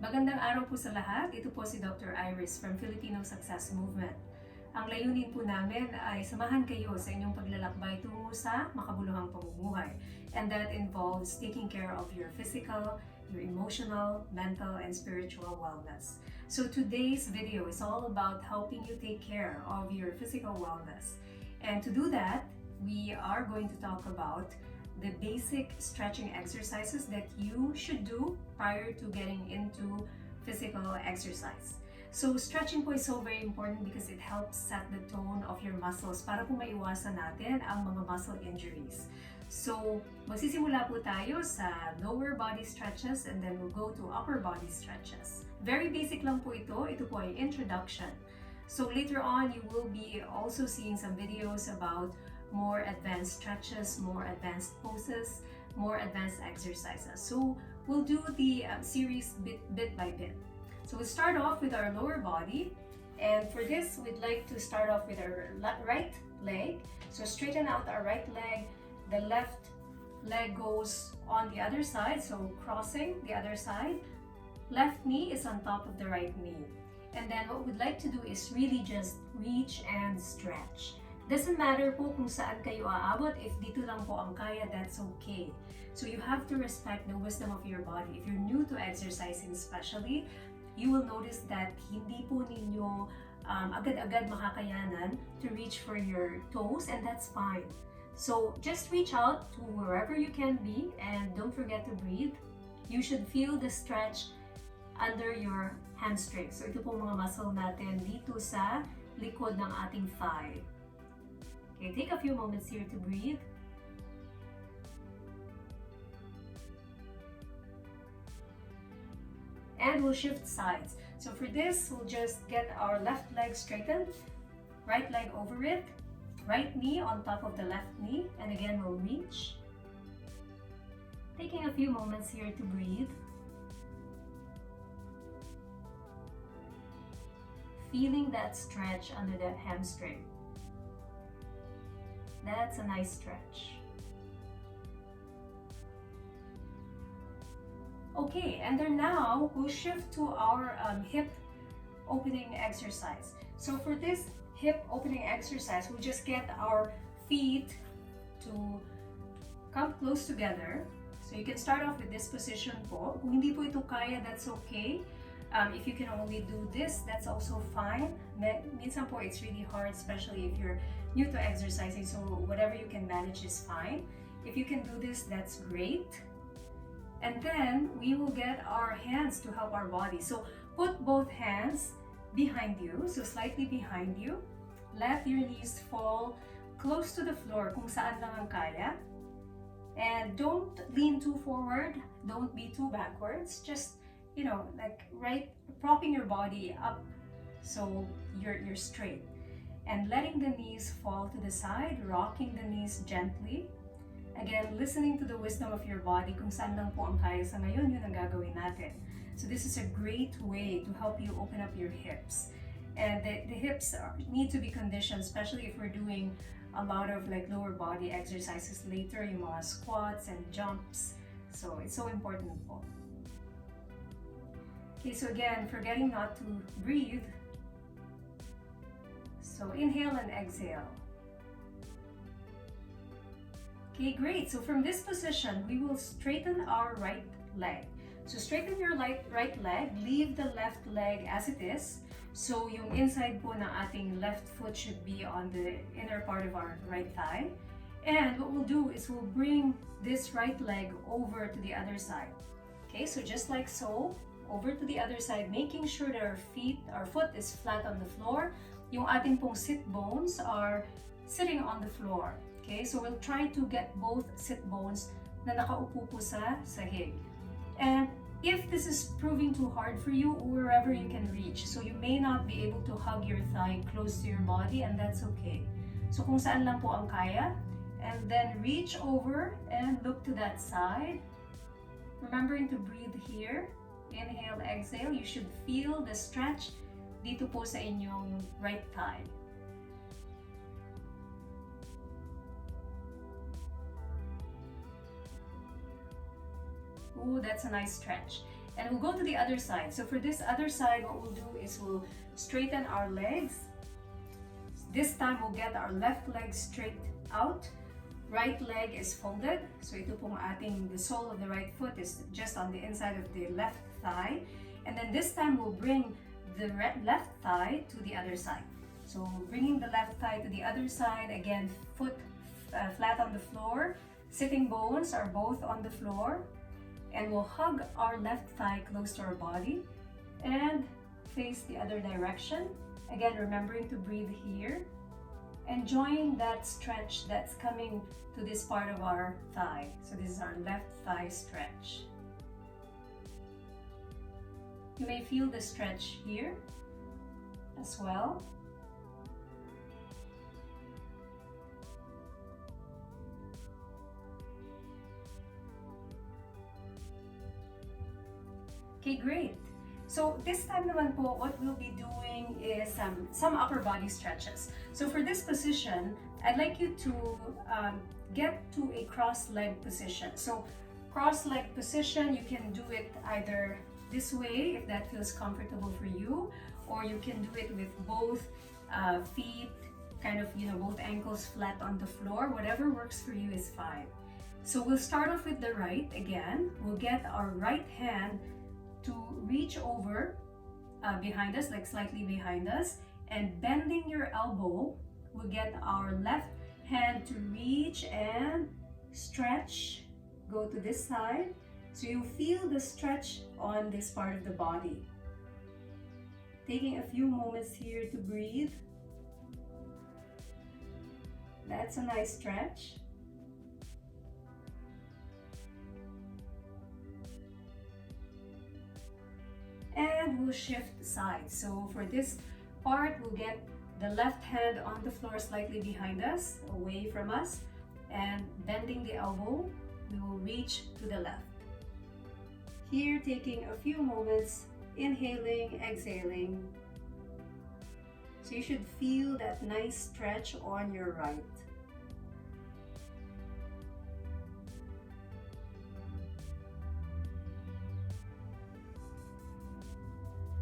Magandang araw po sa lahat. Ito po si Dr. Iris from Filipino Success Movement. Ang layunin po namin ay samahan kayo sa inyong paglalakbay tungo sa makabuluhang pamumuhay. And that involves taking care of your physical, your emotional, mental, and spiritual wellness. So today's video is all about helping you take care of your physical wellness. And to do that, we are going to talk about the basic stretching exercises that you should do prior to getting into physical exercise. So stretching po is so very important because it helps set the tone of your muscles para po maiwasan natin ang mga muscle injuries. So magsisimula po tayo sa lower body stretches and then we'll go to upper body stretches. Very basic lang po ito. Ito po ay introduction. So later on, you will be also seeing some videos about more advanced stretches, more advanced poses, more advanced exercises. So we'll do the series bit by bit. So we'll start off with our lower body, and for this we'd like to start off with our right leg. So straighten out our right leg, the left leg goes on the other side, so crossing the other side. Left knee is on top of the right knee. And then what we'd like to do is really just reach and stretch. Doesn't matter po kung saan kayo aabot, if dito lang po ang kaya, that's okay. So you have to respect the wisdom of your body. If you're new to exercising especially, you will notice that hindi po ninyo agad-agad makakayanan to reach for your toes, and that's fine. So just reach out to wherever you can be and don't forget to breathe. You should feel the stretch under your hamstring. So ito po mga muscle natin dito sa likod ng ating thigh. Okay, take a few moments here to breathe. And we'll shift sides. So for this, we'll just get our left leg straightened, right leg over it, right knee on top of the left knee, and again we'll reach. Taking a few moments here to breathe. Feeling that stretch under the hamstring. That's a nice stretch. Okay, and then now we'll shift to our hip opening exercise. So for this hip opening exercise, we'll just get our feet to come close together. So you can start off with this position po. Kung hindi po ito kaya, that's okay. If you can only do this, that's also fine. Minsan po, it's really hard, especially if you're new to exercising, so whatever you can manage is fine. If you can do this, that's great. And then we will get our hands to help our body. So put both hands behind you, so slightly behind you. Let your knees fall close to the floor kung saan lang ang kaya. And don't lean too forward, don't be too backwards. Just, you know, like propping your body up so you're straight. And letting the knees fall to the side, rocking the knees gently. Again, listening to the wisdom of your body, kung saan lang po ang kaya sa ngayon, yun ang gagawin natin. So this is a great way to help you open up your hips. And the hips need to be conditioned, especially if we're doing a lot of lower body exercises later, yung mga squats and jumps. So it's so important po. Okay, so again, forgetting not to breathe. So inhale and exhale. Okay, great. So from this position, we will straighten our right leg. So straighten your right leg, leave the left leg as it is. So yung inside po ng ating left foot should be on the inner part of our right thigh. And what we'll do is we'll bring this right leg over to the other side. Okay, so just like so, over to the other side, making sure that our foot is flat on the floor. Yung ating pong sit bones are sitting on the floor. Okay, so we'll try to get both sit bones na nakaupo po sa sahig. And if this is proving too hard for you, wherever you can reach. So you may not be able to hug your thigh close to your body, and that's okay. So kung saan lang po ang kaya, and then reach over and look to that side. Remembering to breathe here. Inhale, exhale. You should feel the stretch dito po sa inyong right thigh. Ooh, that's a nice stretch. And we'll go to the other side. So for this other side, what we'll do is we'll straighten our legs. This time, we'll get our left leg straight out. Right leg is folded. So ito pong the sole of the right foot is just on the inside of the left thigh. And then this time, we'll bring the left thigh to the other side. So bringing the left thigh to the other side, again, foot flat on the floor. Sitting bones are both on the floor. And we'll hug our left thigh close to our body and face the other direction. Again, remembering to breathe here. Enjoying that stretch that's coming to this part of our thigh. So this is our left thigh stretch. You may feel the stretch here as well. Okay, great. So this time naman po, what we'll be doing is some upper body stretches. So for this position, I'd like you to get to a cross-leg position. So cross-leg position, you can do it either this way, if that feels comfortable for you, or you can do it with both feet, kind of, both ankles flat on the floor. Whatever works for you is fine. So we'll start off with the right again. We'll get our right hand to reach over behind us, like slightly behind us, and bending your elbow, we'll get our left hand to reach and stretch, go to this side. So you feel the stretch on this part of the body. Taking a few moments here to breathe. That's a nice stretch. And we'll shift sides. So for this part, we'll get the left hand on the floor slightly behind us, away from us, and bending the elbow, we will reach to the left. Here, taking a few moments, inhaling, exhaling. So you should feel that nice stretch on your right.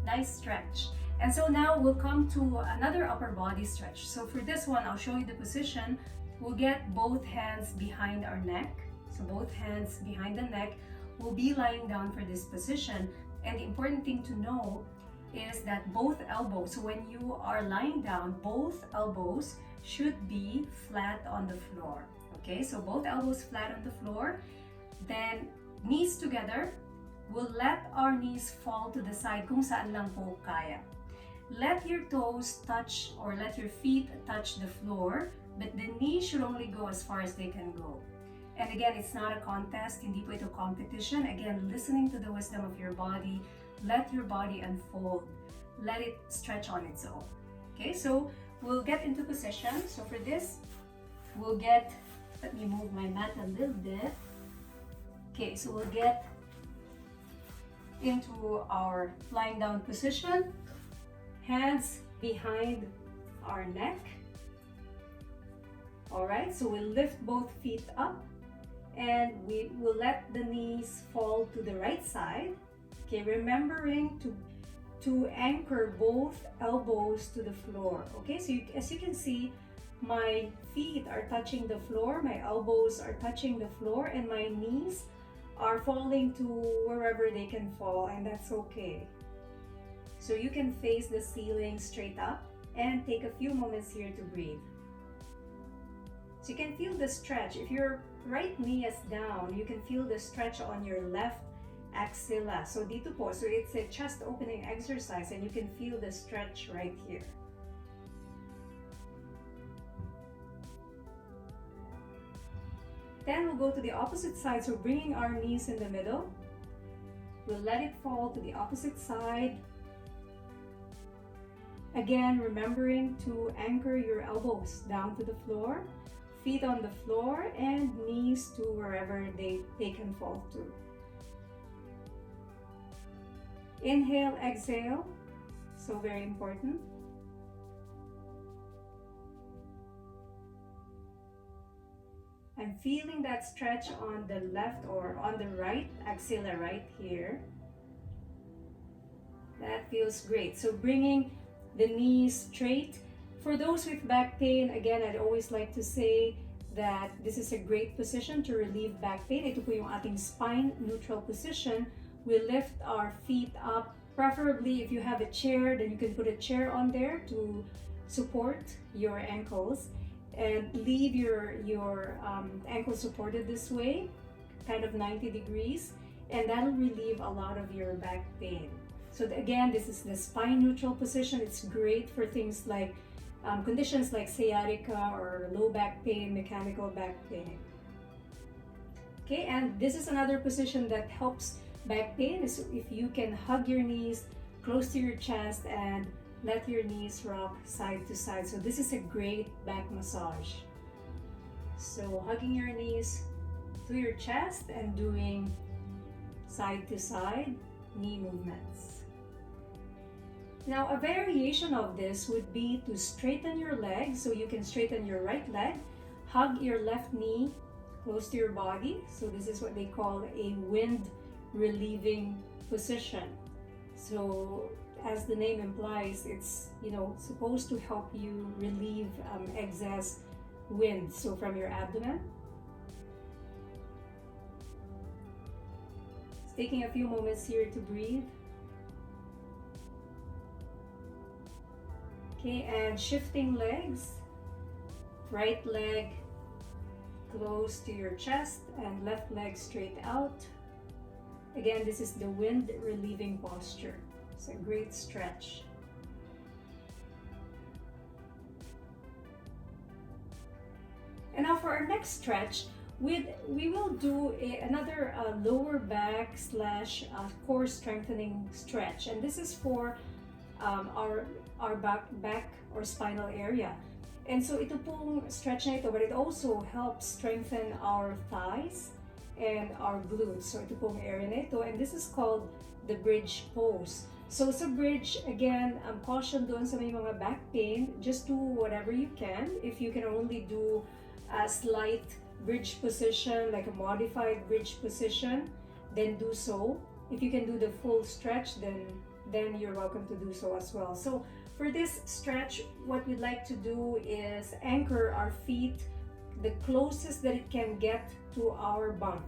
Nice stretch. And so now we'll come to another upper body stretch. So for this one, I'll show you the position. We'll get both hands behind our neck. So both hands behind the neck. We'll be lying down for this position. And the important thing to know is that both elbows, so when you are lying down, both elbows should be flat on the floor. Okay, so both elbows flat on the floor. Then knees together. We'll let our knees fall to the side kung saan lang po kaya. Let your toes touch or let your feet touch the floor, but the knees should only go as far as they can go. And again, it's not a contest, hindi po ito competition. Again, listening to the wisdom of your body, let your body unfold. Let it stretch on its own. Okay, so we'll get into position. So for this, we'll get, let me move my mat a little bit. Okay, so we'll get into our lying down position, hands behind our neck. All right, so we'll lift both feet up and we will let the knees fall to the right side. Okay, remembering to anchor both elbows to the floor. Okay, so as you can see, my feet are touching the floor, my elbows are touching the floor, and my knees are falling to wherever they can fall, and that's okay. So you can face the ceiling straight up and take a few moments here to breathe. So you can feel the stretch. If your right knee is down, you can feel the stretch on your left axilla. So dito po, so it's a chest opening exercise and you can feel the stretch right here. Then we'll go to the opposite side, so bringing our knees in the middle. We'll let it fall to the opposite side. Again, remembering to anchor your elbows down to the floor, feet on the floor, and knees to wherever they can fall to. Inhale, exhale, so very important. I'm feeling that stretch on the left or on the right axilla right here. That feels great. So bringing the knees straight. For those with back pain, again, I'd always like to say that this is a great position to relieve back pain. Ito po yung ating spine neutral position. We lift our feet up. Preferably, if you have a chair, then you can put a chair on there to support your ankles and leave your ankles supported this way, kind of 90 degrees, and that'll relieve a lot of your back pain. So again, this is the spine neutral position. It's great for things like conditions like sciatica or low back pain, mechanical back pain. Okay, and this is another position that helps back pain is if you can hug your knees close to your chest and let your knees rock side to side. So this is a great back massage. So hugging your knees to your chest and doing side to side knee movements. Now, a variation of this would be to straighten your legs. So you can straighten your right leg, hug your left knee close to your body. So this is what they call a wind relieving position. So as the name implies, it's supposed to help you relieve excess wind. So from your abdomen. It's taking a few moments here to breathe. Okay, and shifting legs, right leg close to your chest and left leg straight out. Again, this is the wind relieving posture. It's a great stretch. And now for our next stretch, we will do another lower back / core strengthening stretch. And this is for our back or spinal area. And so ito pong stretch na ito, but it also helps strengthen our thighs and our glutes. So ito pong area na ito, and this is called the bridge pose. So sa bridge, again, caution doon sa may mga back pain, just do whatever you can. If you can only do a slight bridge position, like a modified bridge position, then do so. If you can do the full stretch, then you're welcome to do so as well. So for this stretch, what we'd like to do is anchor our feet the closest that it can get to our bum.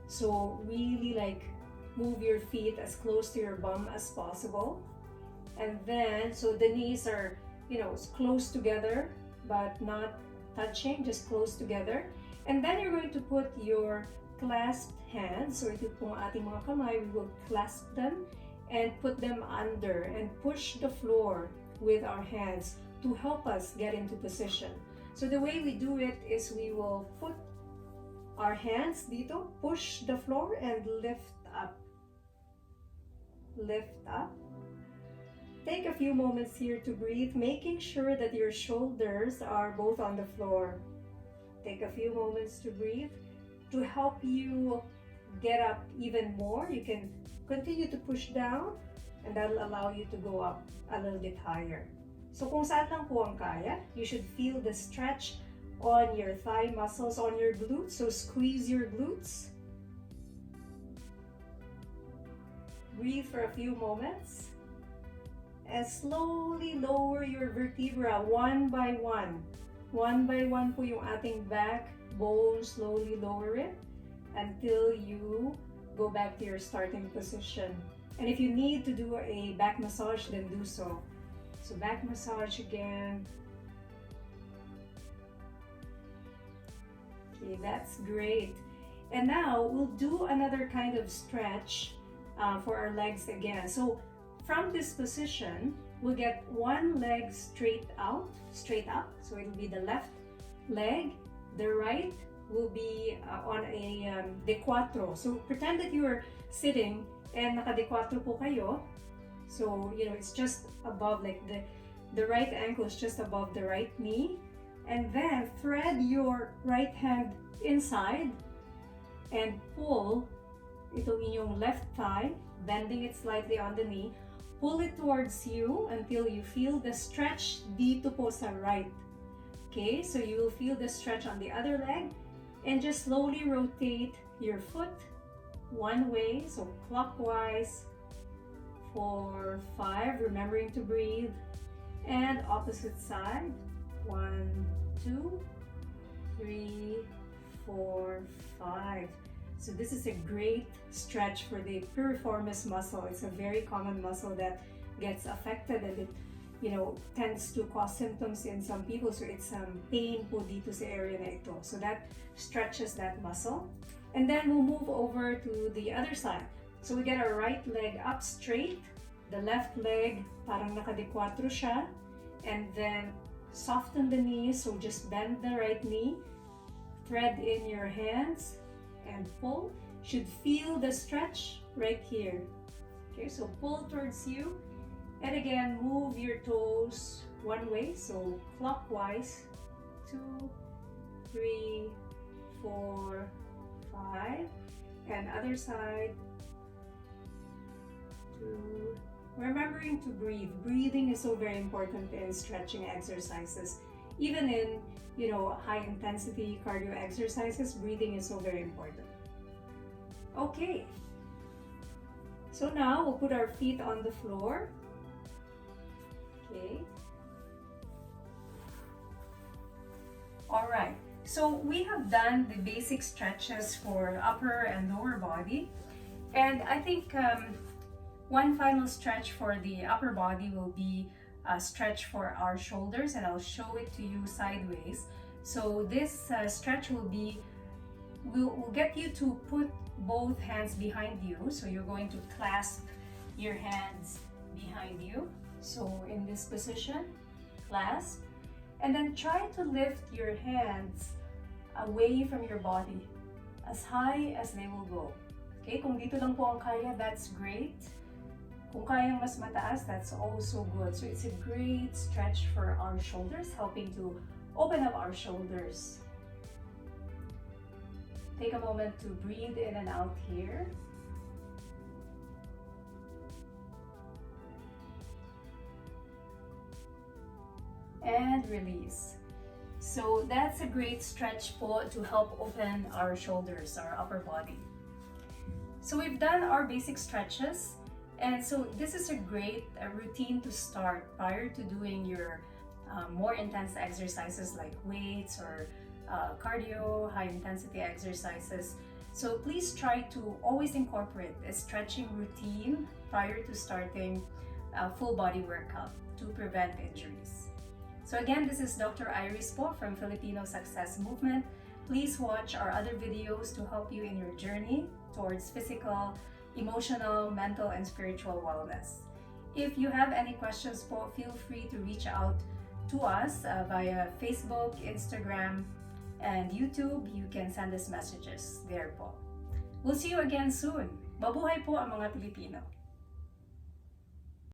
So really like move your feet as close to your bum as possible. And then, so the knees are, close together, but not touching, just close together. And then you're going to put your clasped hands, so ito pong ating mga kamay, we will clasp them and put them under and push the floor with our hands to help us get into position. So the way we do it is we will put our hands dito, push the floor and lift up. Lift up. Take a few moments here to breathe, making sure that your shoulders are both on the floor. Take a few moments to breathe. To help you get up even more, you can continue to push down and that'll allow you to go up a little bit higher. So kung saan lang po ang kaya, you should feel the stretch on your thigh muscles, on your glutes. So squeeze your glutes. Breathe for a few moments. And slowly lower your vertebra one by one. One by one po yung ating backbone. Slowly lower it until you go back to your starting position. And if you need to do a back massage, then do so. So back massage again. Okay, that's great. And now we'll do another kind of stretch for our legs again. So from this position, we'll get one leg straight up. So it'll be the left leg. The right will be on a de cuatro. So pretend that you're sitting and naka-de cuatro po kayo. So, it's just above, like the right ankle is just above the right knee. And then thread your right hand inside and pull itong inyong left thigh, bending it slightly on the knee. Pull it towards you until you feel the stretch dito po sa right. Okay, so you will feel the stretch on the other leg. And just slowly rotate your foot one way, so clockwise, 4, 5. Remembering to breathe. And opposite side. 1, 2, 3, 4, 5. So this is a great stretch for the piriformis muscle. It's a very common muscle that gets affected, and it tends to cause symptoms in some people. So it's pain po dito sa area na ito. So that stretches that muscle. And then we'll move over to the other side. So we get our right leg up straight, the left leg parang nakadekwatro siya, and then soften the knees. So just bend the right knee, thread in your hands, and pull. Should feel the stretch right here. Okay, so pull towards you. And again, move your toes one way, so clockwise. 2, 3, 4, 5. And other side. 2. Remembering to breathe. Breathing is so very important in stretching exercises. Even in high intensity cardio exercises, breathing is so very important. Okay. So now we'll put our feet on the floor. Okay. All right. So we have done the basic stretches for upper and lower body. And I think one final stretch for the upper body will be a stretch for our shoulders, and I'll show it to you sideways. So this stretch will get you to put both hands behind you. So you're going to clasp your hands behind you. So in this position, clasp, and then try to lift your hands away from your body as high as they will go. Okay, kung dito lang po ang kaya, that's great. Kung kayang mas mataas, that's also good. So it's a great stretch for our shoulders, helping to open up our shoulders. Take a moment to breathe in and out here. And release. So that's a great stretch po to help open our shoulders, our upper body. So we've done our basic stretches, and so this is a great routine to start prior to doing your more intense exercises like weights or cardio, high intensity exercises. So please try to always incorporate a stretching routine prior to starting a full body workout to prevent injuries. So again, this is Dr. Iris po from Filipino Success Movement. Please watch our other videos to help you in your journey towards physical, emotional, mental, and spiritual wellness. If you have any questions po, feel free to reach out to us via Facebook, Instagram, and YouTube. You can send us messages there po. We'll see you again soon. Mabuhay po ang mga Pilipino!